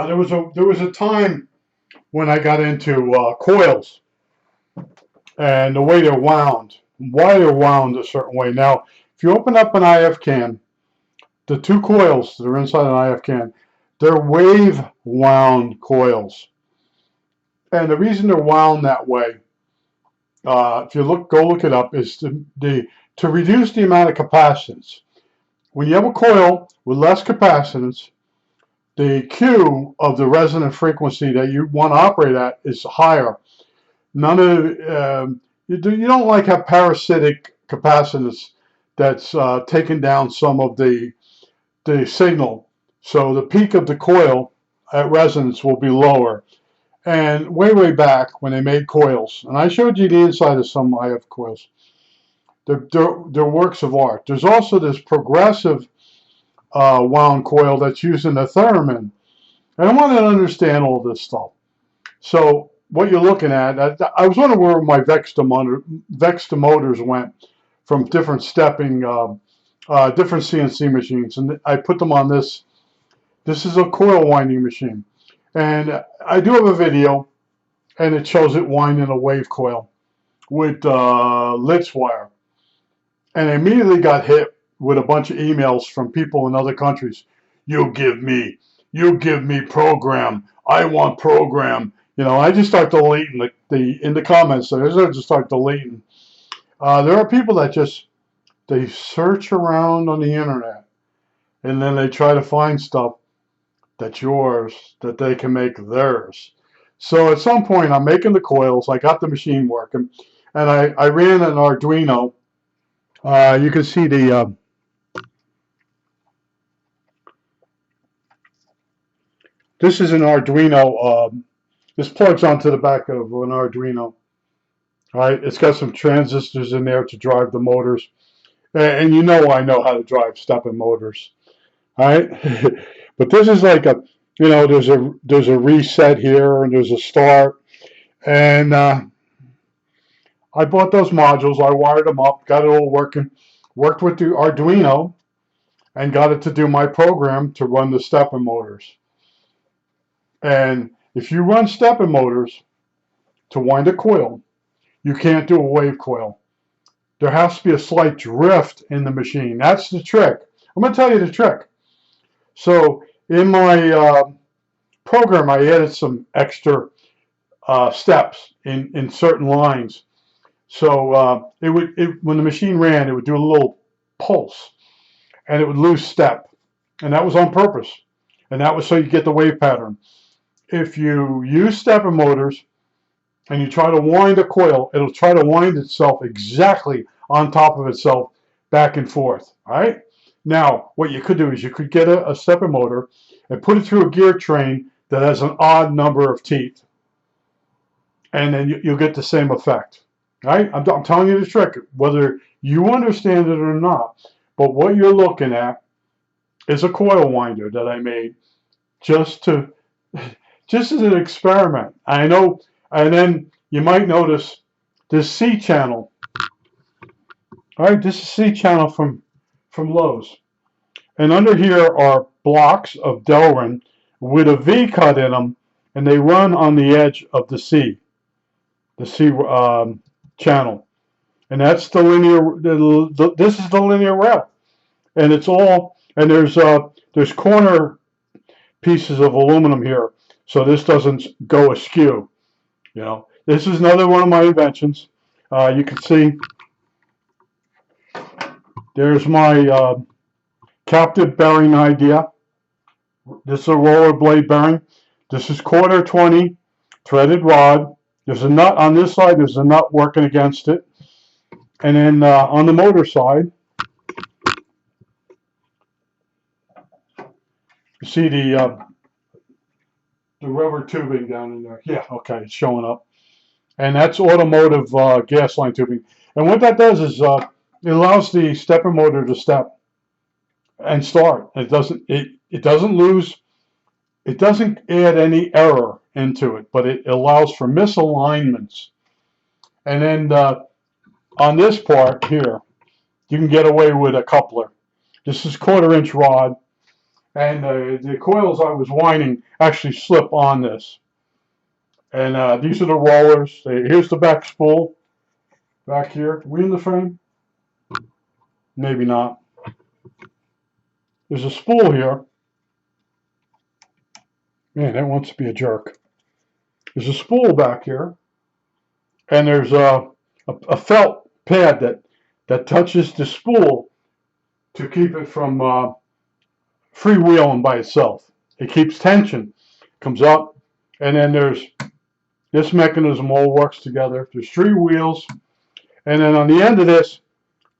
There was a time when I got into coils and the way they're wound, why they're wound a certain way. Now, if you open up an IF can, the two coils that are inside an IF can, they're wave wound coils, and the reason they're wound that way, if you go look it up, is to reduce the amount of capacitance. When you have a coil with less capacitance, the Q of the resonant frequency that you want to operate at is higher. None of you don't like have parasitic capacitance that's taken down some of the signal. So the peak of the coil at resonance will be lower. And way back when they made coils, and I showed you the inside of some IF coils, they're works of art. There's also this progressive wound coil that's used in the theremin. And I want to understand all this stuff. So what you're looking at, I was wondering where my Vexta motors went from different stepping, different CNC machines, and I put them on this. This is a coil winding machine, and I do have a video, and it shows it winding a wave coil with Litz wire, and I immediately got hit with a bunch of emails from people in other countries. You give me program. I want program. I just start deleting in the comments. So I just start deleting. There are people that they search around on the internet, and then they try to find stuff that's yours that they can make theirs. So at some point, I'm making the coils. I got the machine working, and I ran an Arduino. You can see this is an Arduino. This plugs onto the back of an Arduino. All right, it's got some transistors in there to drive the motors, and I know how to drive stepping motors. All right, but this is like there's a reset here and there's a start, and I bought those modules. I wired them up, got it all working, worked with the Arduino, and got it to do my program to run the stepping motors. And if you run stepping motors to wind a coil, you can't do a wave coil. There has to be a slight drift in the machine. That's the trick. I'm going to tell you the trick. So in my program, I added some extra steps in certain lines. So when the machine ran, it would do a little pulse, and it would lose step, and that was on purpose. And that was so you get the wave pattern. If you use stepper motors and you try to wind a coil, it'll try to wind itself exactly on top of itself back and forth. All right? Now, what you could do is you could get a stepper motor and put it through a gear train that has an odd number of teeth. And then you'll get the same effect. All right? I'm telling you the trick, whether you understand it or not. But what you're looking at is a coil winder that I made just as an experiment. I know, and then you might notice this C channel. All right, this is C channel from Lowe's, and under here are blocks of Delrin with a V cut in them, and they run on the edge of the C channel, and that's the linear. This is the linear rail, and it's all. And there's corner pieces of aluminum here, so this doesn't go askew. This is another one of my inventions. You can see there's my captive bearing idea. This is a roller blade bearing. This is 1/4 threaded rod. There's a nut on this side. There's a nut working against it. And then on the motor side, you see the rubber tubing down in there. Yeah, okay, it's showing up. And that's automotive gas line tubing. And what that does is it allows the stepper motor to step and start. It doesn't lose. It doesn't add any error into it, but it allows for misalignments. And then on this part here, you can get away with a coupler. This is 1/4 rod, and the coils I was winding actually slip on this. And these are the rollers. Here's the back spool back here. Are we in the frame? Maybe not. There's a spool here. Man, that wants to be a jerk. There's a spool back here, and there's a felt pad that touches the spool to keep it from freewheeling by itself. It keeps tension, comes up, and then there's this mechanism all works together. There's 3 wheels, and then on the end of this,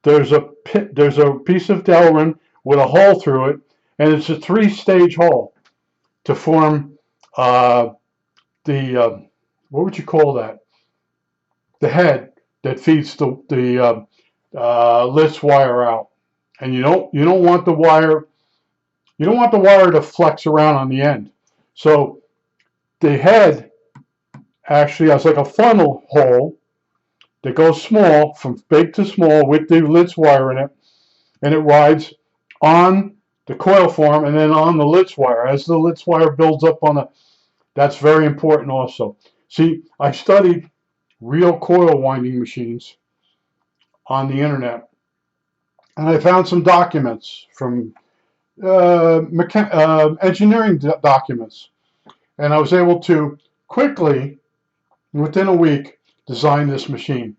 there's a piece of Delrin with a hole through it, and it's a 3-stage hole to form the what would you call that? The head that feeds the list wire out, and you don't want the wire to flex around on the end. So the head actually has like a funnel hole that goes small from big to small with the Litz wire in it, and it rides on the coil form and then on the Litz wire. As the Litz wire builds up on that's very important also. See, I studied real coil winding machines on the internet, and I found some documents from engineering documents, and I was able to quickly, within a week, design this machine.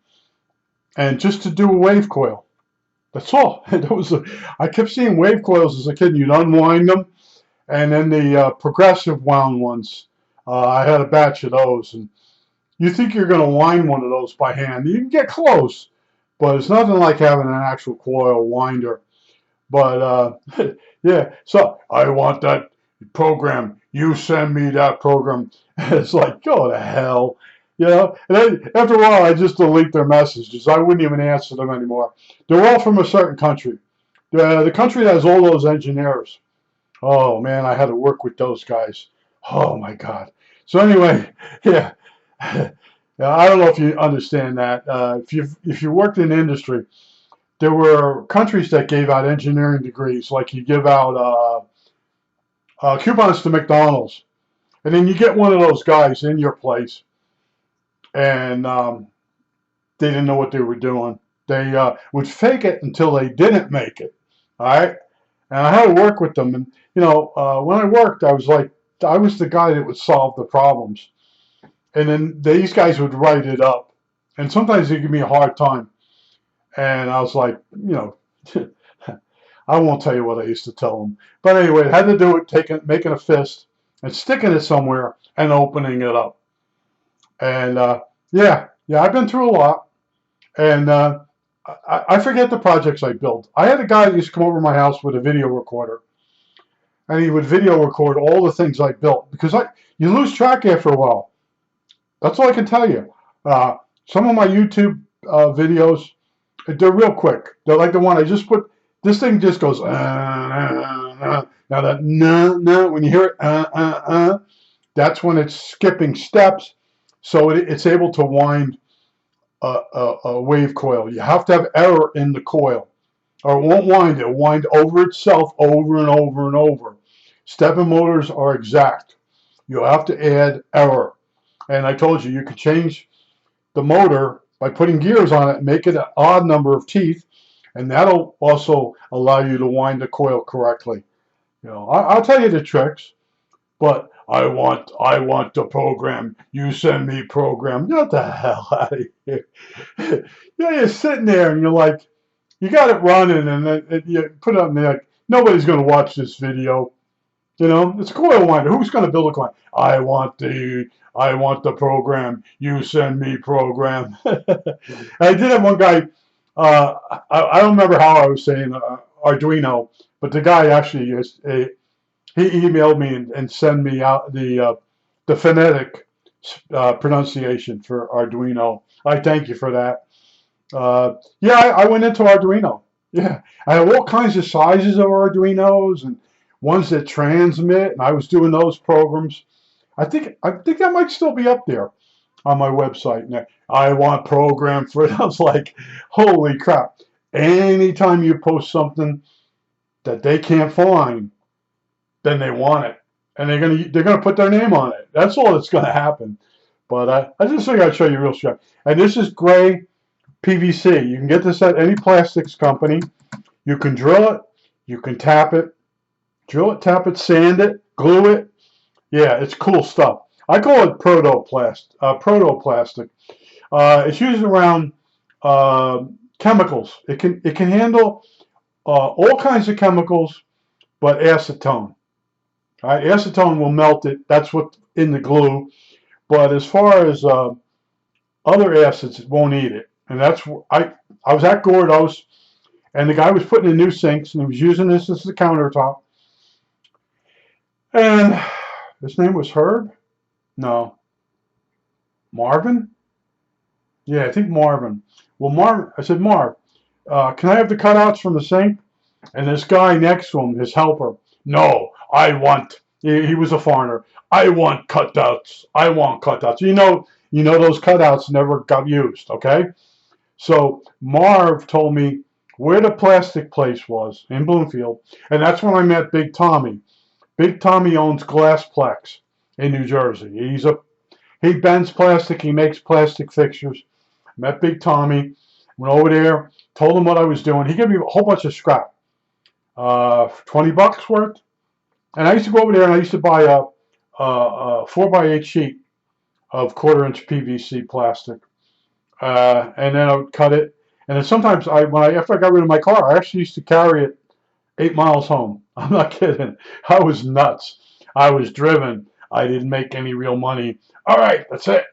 And just to do a wave coil, that's all. I kept seeing wave coils as a kid. You'd unwind them, and then the progressive wound ones. I had a batch of those, and you think you're going to wind one of those by hand. You can get close, but it's nothing like having an actual coil winder. But yeah, so I want that program. You send me that program. It's like, go to hell. You know, and then after a while, I just delete their messages. I wouldn't even answer them anymore. They're all from a certain country. The country that has all those engineers. Oh man, I had to work with those guys. Oh my God. So anyway, yeah. I don't know if you understand that. If you worked in industry, there were countries that gave out engineering degrees, like you give out coupons to McDonald's, and then you get one of those guys in your place, and they didn't know what they were doing. They would fake it until they didn't make it. All right, and I had to work with them. And you know, when I worked, I was the guy that would solve the problems, and then these guys would write it up, and sometimes they give me a hard time. And I was like, you know, I won't tell you what I used to tell them. But anyway, I had to do it, making a fist and sticking it somewhere and opening it up. And yeah, I've been through a lot. And I forget the projects I built. I had a guy that used to come over to my house with a video recorder. And he would video record all the things I built. Because you lose track after a while. That's all I can tell you. Some of my YouTube videos, they're real quick. They're like the one I just put. This thing just goes. Now that when you hear it, that's when it's skipping steps, so it's able to wind a wave coil. You have to have error in the coil, or it won't wind. It'll wind over itself over and over and over. Stepping motors are exact. You'll have to add error, and I told you can change the motor by putting gears on it and make it an odd number of teeth, and that'll also allow you to wind the coil correctly. You know, I'll tell you the tricks, but I want the program. You send me program. Get the hell out of here. You know, you're sitting there and you're like, you got it running, and you put it on there. Like, nobody's going to watch this video. You know, it's a coil winder. Who's going to build a coil? I want the program. You send me program. I did have one guy. I don't remember how I was saying Arduino, but the guy actually he emailed me and sent me out the phonetic pronunciation for Arduino. I thank you for that. Yeah, I went into Arduino. Yeah, I have all kinds of sizes of Arduinos and ones that transmit, and I was doing those programs. I think that might still be up there on my website. And I want program for it. I was like, holy crap. Anytime you post something that they can't find, then they want it, and they're gonna put their name on it. That's all that's gonna happen. But I just think I'd show you real straight. And this is gray PVC. You can get this at any plastics company. You can drill it, you can tap it, drill it, tap it, sand it, glue it. Yeah, it's cool stuff. I call it protoplastic. It's used around chemicals. It can handle all kinds of chemicals, but acetone. All right, acetone will melt it. That's what's in the glue. But as far as other acids, it won't eat it. And that's I was at Gordo's, and the guy was putting in new sinks, and he was using this as a countertop. And his name was Herb? No. Marvin? Yeah, I think Marvin. Well, Marvin, I said, Marv, can I have the cutouts from the sink? And this guy next to him, his helper, no, I want, he was a foreigner, I want cutouts. I want cutouts. You know those cutouts never got used, okay? So Marv told me where the plastic place was in Bloomfield, and that's when I met Big Tommy. Big Tommy owns Glassplex in New Jersey. He bends plastic, he makes plastic fixtures. Met Big Tommy, went over there, told him what I was doing. He gave me a whole bunch of scrap, $20 worth. And I used to go over there and I used to buy a 4x8 sheet of 1/4-inch PVC plastic, and then I would cut it. And then sometimes after I got rid of my car, I actually used to carry it 8 miles home. I'm not kidding. I was nuts. I was driven. I didn't make any real money. All right, that's it.